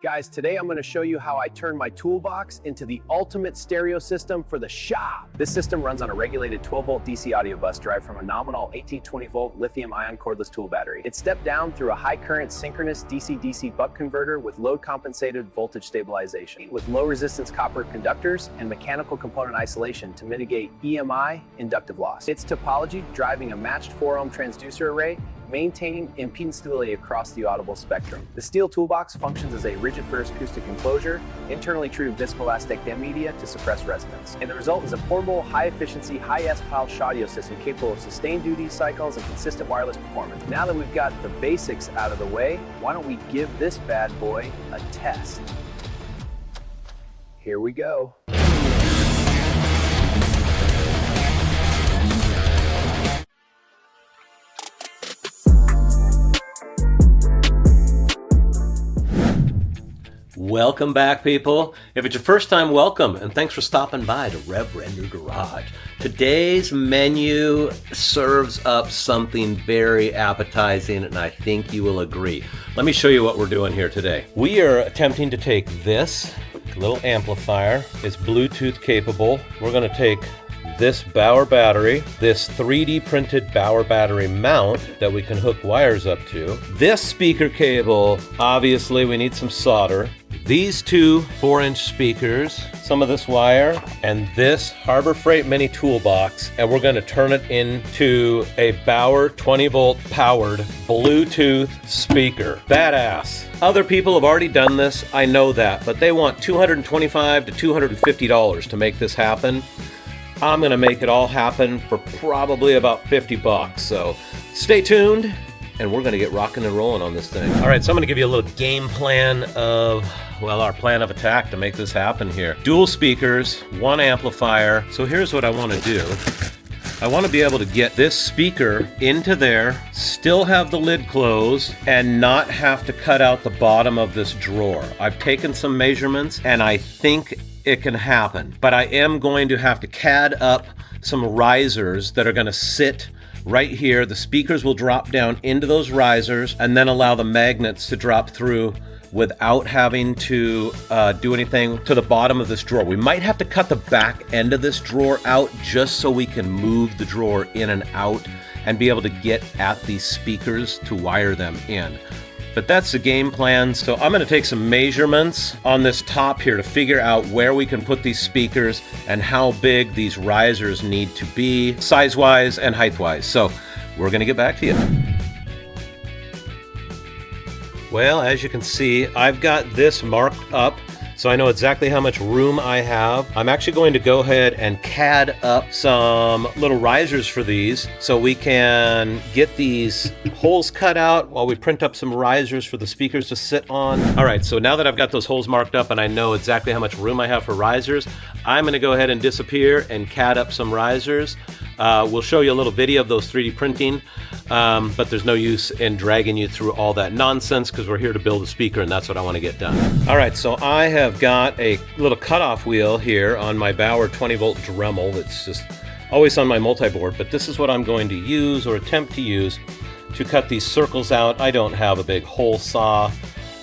Guys, today I'm going to show you how I turn my toolbox into the ultimate stereo system for the shop. This system runs on a regulated 12-volt DC audio bus derived from a nominal 1820-volt lithium-ion cordless tool battery. It's stepped down through a high-current synchronous DC-DC buck converter with load-compensated voltage stabilization, with low-resistance copper conductors and mechanical component isolation to mitigate EMI inductive loss. Its topology, driving a matched 4-ohm transducer array, maintaining impedance stability across the audible spectrum. The steel toolbox functions as a rigid first acoustic enclosure, internally treated viscoelastic dam media to suppress resonance. And the result is a portable, high-efficiency, high-S-Pulse audio system capable of sustained duty cycles and consistent wireless performance. Now that we've got the basics out of the way, why don't we give this bad boy a test? Here we go. Welcome back, people. If it's your first time, welcome, and thanks for stopping by to Rev Render Garage. Today's menu serves up something very appetizing, and I think you will agree. Let me show you what we're doing here today. We are attempting to take this little amplifier. It's Bluetooth capable. We're going to take this Bauer battery, this 3D printed Bauer battery mount that we can hook wires up to, this speaker cable, obviously we need some solder, these two 4-inch speakers, some of this wire, and this Harbor Freight Mini Toolbox, and we're going to turn it into a Bauer 20-volt powered Bluetooth speaker. Badass. Other people have already done this, I know that, but they want $225 to $250 to make this happen. I'm gonna make it all happen for probably about 50 bucks. So stay tuned and we're gonna get rocking and rolling on this thing. All right, so I'm gonna give you a little game plan of, well, our plan of attack to make this happen here. Dual speakers, one amplifier. So here's what I wanna do. I want to be able to get this speaker into there, still have the lid closed, and not have to cut out the bottom of this drawer. I've taken some measurements and I think it can happen, but I am going to have to CAD up some risers that are going to sit right here. The speakers will drop down into those risers and then allow the magnets to drop through without having to do anything to the bottom of this drawer. We might have to cut the back end of this drawer out just so we can move the drawer in and out and be able to get at these speakers to wire them in. But that's the game plan. So I'm going to take some measurements on this top here to figure out where we can put these speakers and how big these risers need to be, size-wise and height-wise. So we're going to get back to you. Well, as you can see, I've got this marked up, so I know exactly how much room I have. I'm actually going to go ahead and CAD up some little risers for these so we can get these holes cut out while we print up some risers for the speakers to sit on. All right, so now that I've got those holes marked up and I know exactly how much room I have for risers, I'm gonna go ahead and disappear and CAD up some risers. We'll show you a little video of those 3D printing, but there's no use in dragging you through all that nonsense because we're here to build a speaker and that's what I want to get done. All right, so I have got a little cutoff wheel here on my Bauer 20-volt Dremel that's just always on my multi-board, but this is what I'm going to use or attempt to use to cut these circles out. I don't have a big hole saw.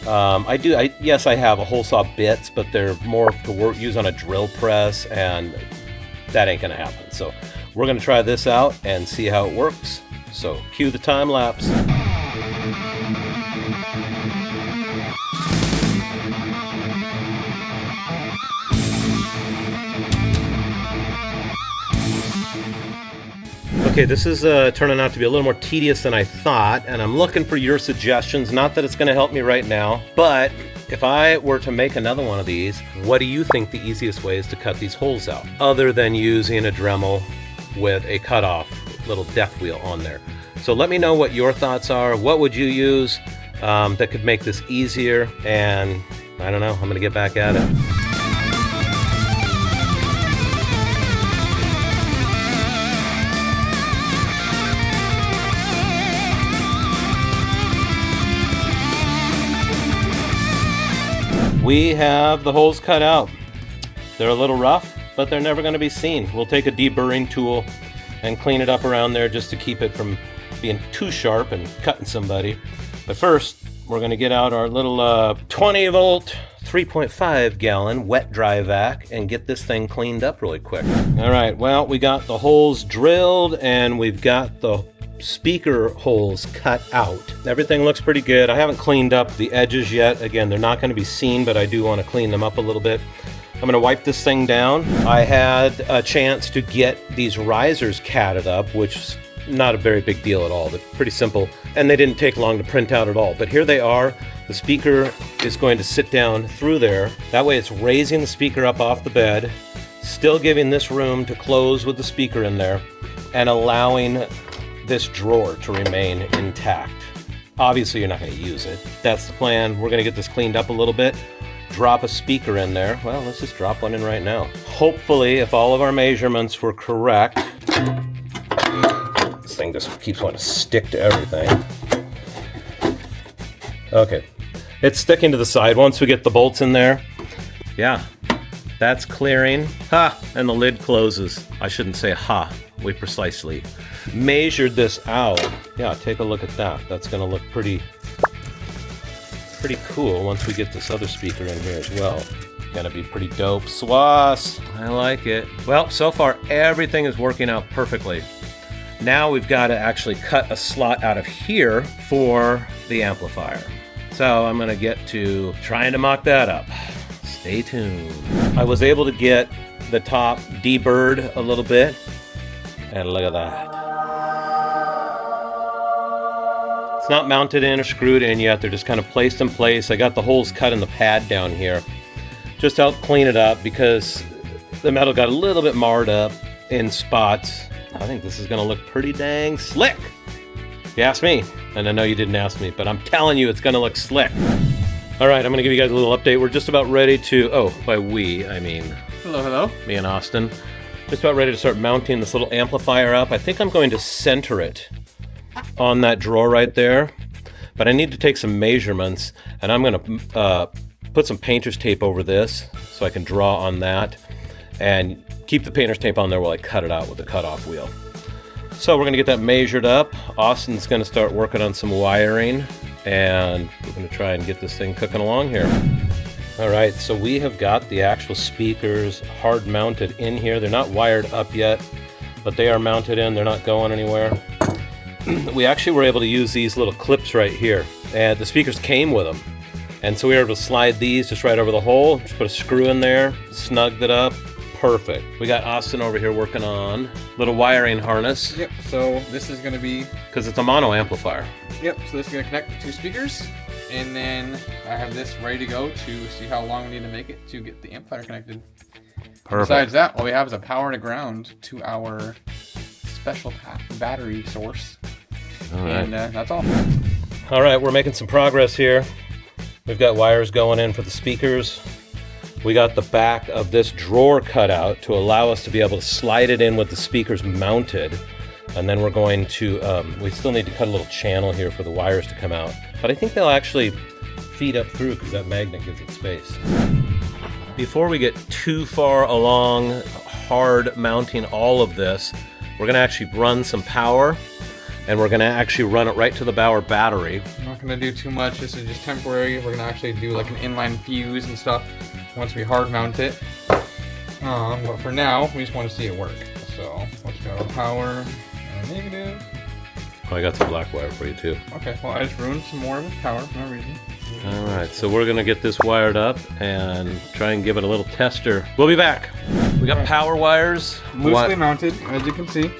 Yes, I have a hole saw bits, but they're more to use on a drill press, and that ain't gonna happen. So we're gonna try this out and see how it works. So cue the time lapse. Okay, this is turning out to be a little more tedious than I thought, and I'm looking for your suggestions. Not that it's going to help me right now, but if I were to make another one of these, what do you think the easiest way is to cut these holes out, other than using a Dremel with a cutoff little death wheel on there? So let me know what your thoughts are. What would you use that could make this easier? And I don't know, I'm going to get back at it. We have the holes cut out. They're a little rough, but they're never going to be seen. We'll take a deburring tool and clean it up around there just to keep it from being too sharp and cutting somebody. But first, we're gonna get out our little 20 volt 3.5 gallon wet dry vac and get this thing cleaned up really quick. All right, well, we got the holes drilled and we've got the speaker holes cut out. Everything looks pretty good. I haven't cleaned up the edges yet. Again, they're not going to be seen, but I do want to clean them up a little bit. I'm going to wipe this thing down. I had a chance to get these risers catted up, which is not a very big deal at all. They're pretty simple, and they didn't take long to print out at all. But here they are. The speaker is going to sit down through there. That way it's raising the speaker up off the bed, still giving this room to close with the speaker in there, and allowing this drawer to remain intact. Obviously you're not going to use it. That's the plan. We're going to get this cleaned up a little bit, drop a speaker in there. Well, let's just drop one in right now. Hopefully, if all of our measurements were correct, this thing just keeps wanting to stick to everything. Okay, it's sticking to the side. Once we get the bolts in there, yeah, that's clearing. Ha! And the lid closes. I shouldn't say ha. We precisely measured this out. Yeah, take a look at that. That's going to look pretty cool once we get this other speaker in here as well. Gonna be pretty dope. Swass! I like it. Well, so far everything is working out perfectly. Now we've got to actually cut a slot out of here for the amplifier. So I'm gonna get to trying to mock that up. Stay tuned. I was able to get the top deburred a little bit, and look at that. It's not mounted in or screwed in yet. They're just kind of placed in place. I got the holes cut in the pad down here. Just help clean it up because the metal got a little bit marred up in spots. I think this is gonna look pretty dang slick. If you ask me, and I know you didn't ask me, but I'm telling you it's gonna look slick. All right, I'm gonna give you guys a little update. We're just about ready to, oh, by we, I mean, hello, me and Austin. Just about ready to start mounting this little amplifier up. I think I'm going to center it on that drawer right there, but I need to take some measurements, and I'm gonna put some painter's tape over this so I can draw on that and keep the painter's tape on there while I cut it out with the cutoff wheel. So we're gonna get that measured up. Austin's gonna start working on some wiring, and we're gonna try and get this thing cooking along here. All right, so we have got the actual speakers hard mounted in here. They're not wired up yet, but they are mounted in. They're not going anywhere. We actually were able to use these little clips right here, and the speakers came with them. And so we were able to slide these just right over the hole, just put a screw in there, snugged it up, perfect. We got Austin over here working on little wiring harness. Yep, so this is gonna be... Because it's a mono amplifier. Yep, so this is gonna connect the two speakers, and then I have this ready to go to see how long we need to make it to get the amplifier connected. Perfect. Besides that, all we have is a power to ground to our special battery source. All right. And that's all. All right, we're making some progress here. We've got wires going in for the speakers. We got the back of this drawer cut out to allow us to be able to slide it in with the speakers mounted. And then we're going to, we still need to cut a little channel here for the wires to come out. But I think they'll actually feed up through because that magnet gives it space. Before we get too far along hard mounting all of this, we're gonna actually run some power, and we're gonna actually run it right to the Bauer battery. I'm not gonna do too much, this is just temporary. We're gonna actually do like an inline fuse and stuff once we hard mount it. But for now, we just want to see it work. So let's go power and negative. Oh, I got some black wire for you too. Okay, well I just ruined some more with power for no reason. All right, so we're gonna get this wired up and try and give it a little tester. We'll be back. We got power wires. Loosely mounted, as you can see.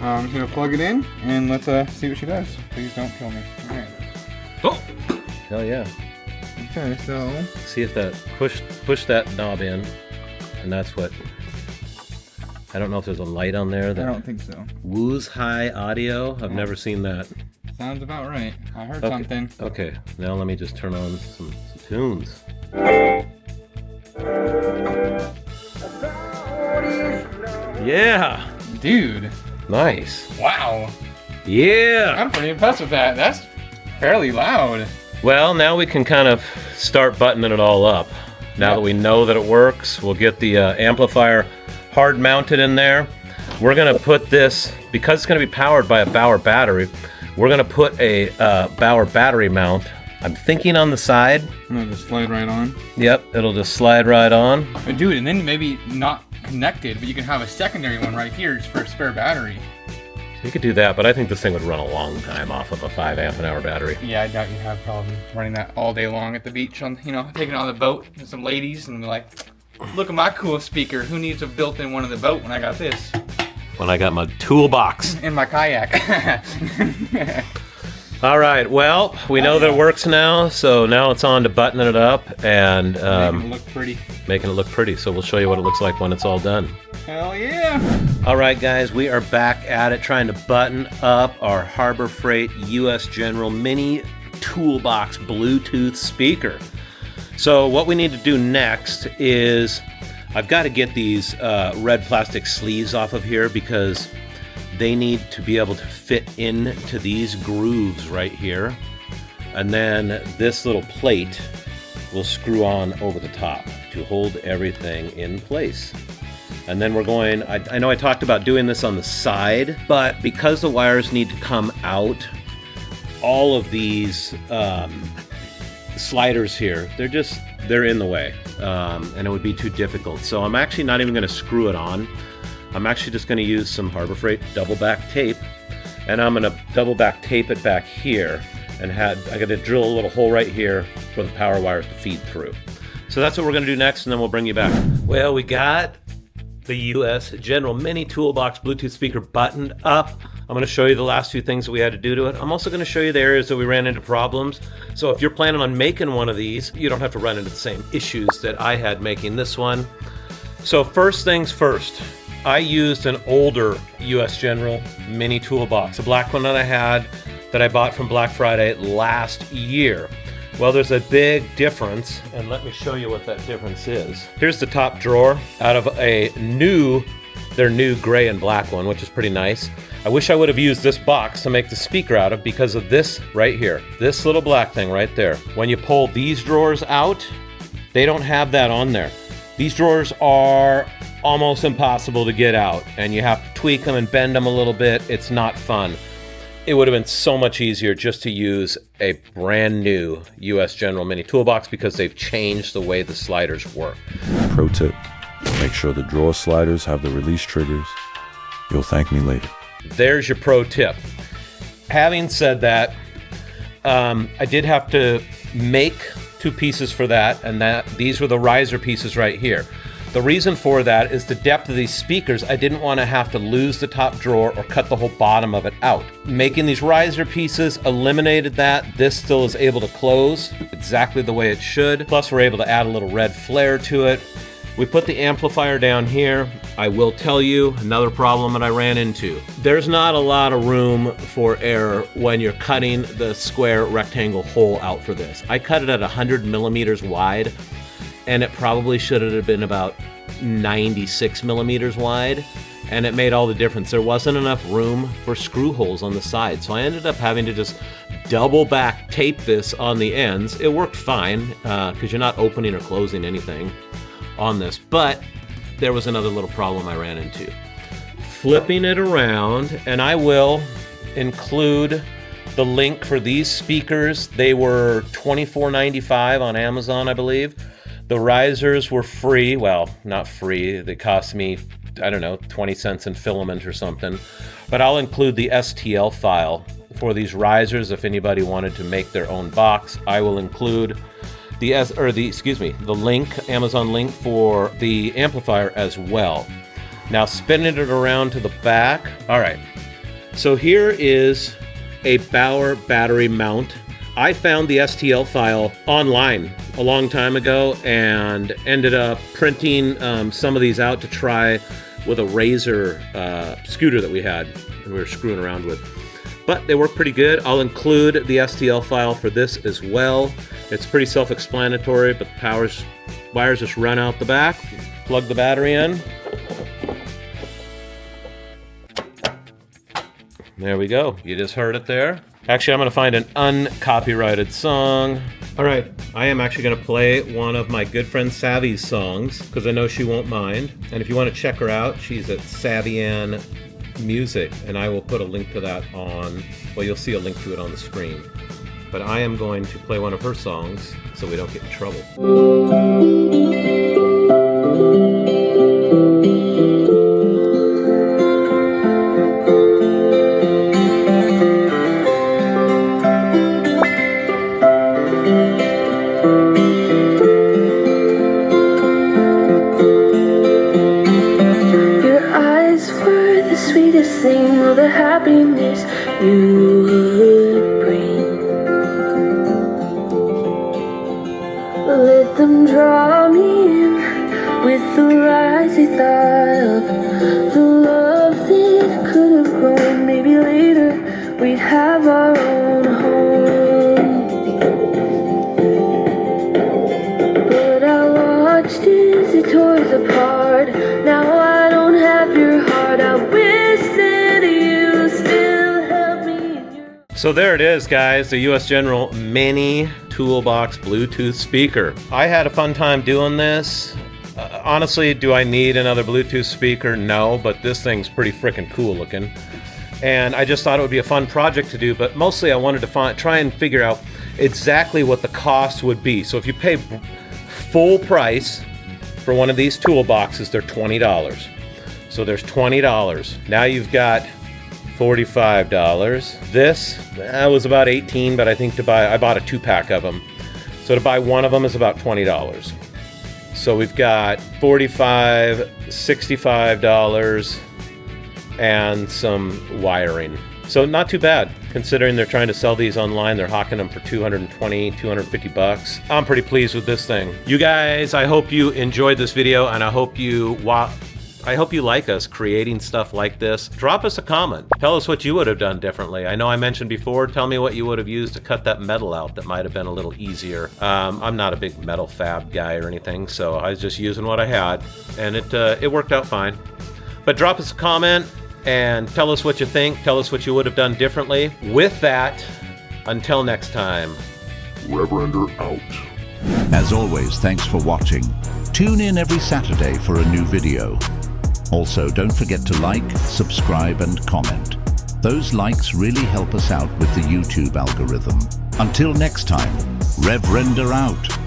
I'm just gonna plug it in and let's see what she does. Please don't kill me. All right. Oh! Hell yeah. Okay, so See if that push that knob in, and that's what. I don't know if there's a light on there. I That don't think so. Woo's high audio. I've never seen that. Sounds about right. I heard Okay. something. Okay, now let me just turn on some tunes. Yeah, Dude, nice. wow. Yeah. I'm pretty impressed with that. That's fairly loud. Well, now we can kind of start buttoning it all up. Now that we know that it works, we'll get the amplifier hard mounted in there. We're gonna put this, because it's gonna be powered by a Bauer battery, we're gonna put a Bauer battery mount I'm thinking on the side. And it'll just slide right on. Yep, it'll just slide right on. But dude, and then maybe not connected, but you can have a secondary one right here just for a spare battery. You could do that, but I think this thing would run a long time off of a 5 amp an hour battery. Yeah, I doubt you'd have a problem running that all day long at the beach on, you know, taking it on the boat with some ladies and be like, look at my cool speaker. Who needs a built-in one in the boat when I got this? When I got my toolbox. In my kayak. All right, well, we know that it works now, so now it's on to buttoning it up and Making it look pretty. making it look pretty. So we'll show you what it looks like when it's all done. Hell yeah! All right, guys, we are back at it trying to button up our Harbor Freight U.S. General Mini Toolbox Bluetooth speaker. So what we need to do next is I've got to get these red plastic sleeves off of here because they need to be able to fit into these grooves right here. And then this little plate will screw on over the top to hold everything in place. And then we're going, I know I talked about doing this on the side, but because the wires need to come out, all of these sliders here, they're in the way, and it would be too difficult. So I'm actually not even going to screw it on. I'm actually just going to use some Harbor Freight double back tape, and I'm going to double back tape it back here, and I got to drill a little hole right here for the power wires to feed through. So that's what we're going to do next, and then we'll bring you back. Well, we got the U.S. General Mini Toolbox Bluetooth speaker buttoned up. I'm going to show you the last few things that we had to do to it. I'm also going to show you the areas that we ran into problems. So if you're planning on making one of these, you don't have to run into the same issues that I had making this one. So first things first, I used an older U.S. General Mini Toolbox, a black one that I had that I bought from Black Friday last year. Well, there's a big difference, and let me show you what that difference is. Here's the top drawer out of their new gray and black one, which is pretty nice. I wish I would have used this box to make the speaker out of because of this right here, this little black thing right there. When you pull these drawers out, they don't have that on there. These drawers are almost impossible to get out, and you have to tweak them and bend them a little bit. It's not fun. It would have been so much easier just to use a brand new U.S. General Mini Toolbox because they've changed the way the sliders work. Pro tip, make sure the drawer sliders have the release triggers. You'll thank me later. There's your pro tip. Having said that, I did have to make two pieces for that, and these were the riser pieces right here. The reason for that is the depth of these speakers. I didn't want to have to lose the top drawer or cut the whole bottom of it out. Making these riser pieces eliminated that. This still is able to close exactly the way it should. Plus we're able to add a little red flare to it. We put the amplifier down here. I will tell you another problem that I ran into. There's not a lot of room for error when you're cutting the square rectangle hole out for this. I cut it at 100 millimeters wide, and it probably should have been about 96 millimeters wide, and it made all the difference. There wasn't enough room for screw holes on the side, so I ended up having to just double back tape this on the ends. It worked fine because you're not opening or closing anything on this, but there was another little problem I ran into. Flipping it around, and I will include the link for these speakers. They were $24.95 on Amazon, I believe. The risers were free. Well, not free. They cost me, I don't know, 20 cents in filament or something. But I'll include the STL file for these risers if anybody wanted to make their own box. I will include the link, Amazon link for the amplifier as well. Now spinning it around to the back. All right. So here is a Bauer battery mount. I found the STL file online a long time ago and ended up printing some of these out to try with a Razor scooter that we had and we were screwing around with. But they work pretty good. I'll include the STL file for this as well. It's pretty self-explanatory, but the wires just run out the back, plug the battery in. There we go. You just heard it there. Actually, I'm going to find an uncopyrighted song. All right, I am actually going to play one of my good friend Savvy's songs because I know she won't mind. And if you want to check her out, she's at Savvyan Music, and I will put a link to that on, well, you'll see a link to it on the screen. but I am going to play one of her songs so we don't get in trouble. Sweetest thing, all the happiness you would bring. Let them draw me in with the rising thought of the love that could have grown. Maybe later we'd have our own home. But I watched as it tore us apart. Now I don't have your heart. I wish that you still held me in your... So there it is, guys, the U.S. General Mini Toolbox Bluetooth speaker. I had a fun time doing this. Honestly, do I need another Bluetooth speaker? No, but this thing's pretty freaking cool looking. And I just thought it would be a fun project to do, but mostly I wanted to try and figure out exactly what the cost would be. So if you pay full price for one of these toolboxes, they're $20. So there's $20. Now you've got $45. This was about $18, but I think I bought a 2-pack of them. So to buy one of them is about $20. So we've got $45, $65, and some wiring. So not too bad, considering they're trying to sell these online. They're hawking them for $220, $250. I'm pretty pleased with this thing. You guys, I hope you enjoyed this video, and I hope you like us creating stuff like this. Drop us a comment. Tell us what you would have done differently. I know I mentioned before, tell me what you would have used to cut that metal out that might have been a little easier. I'm not a big metal fab guy or anything, so I was just using what I had, and it worked out fine. But drop us a comment and tell us what you think. Tell us what you would have done differently. With that, until next time. Reverender out. As always, thanks for watching. Tune in every Saturday for a new video. Also, don't forget to like, subscribe, and comment. Those likes really help us out with the YouTube algorithm. Until next time, Reverender out.